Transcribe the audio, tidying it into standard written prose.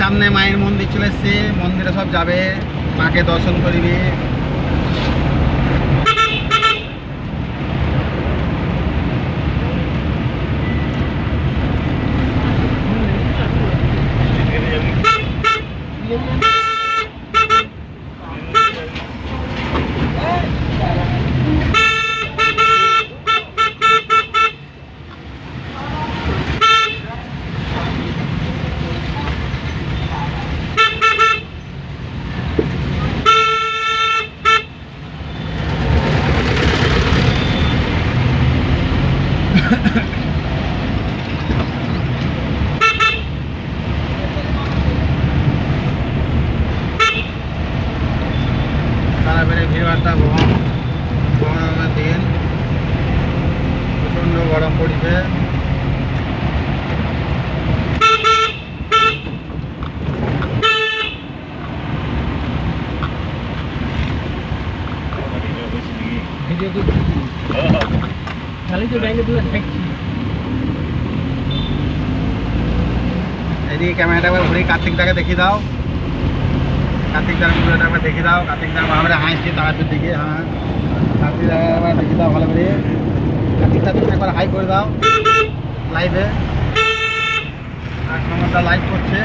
সামনে মায়ের মন্দির চলে এসছে, মন্দিরে সব যাবে, মাকে দর্শন করবি। তারাপীঠে ভিড়ভাড়টা গরমের দিন, প্রচণ্ড গরম পড়ছে। এদিকে ক্যামেরাটা একবার ঘুরে কার্তিকদাকে দেখিয়ে দাও, কার্তিকদার ভিডিওটা একবার দেখিয়ে দাও। কার্তিকদা আমরা হাসছি তারাপীঠ দিকে। হ্যাঁ, কার্তিকদা একবার দেখিয়ে দাও ভালো করে। কার্তিকদা তুমি একবার হাই করে দাও লাইভে, আর সমস্যা লাইভ করছে।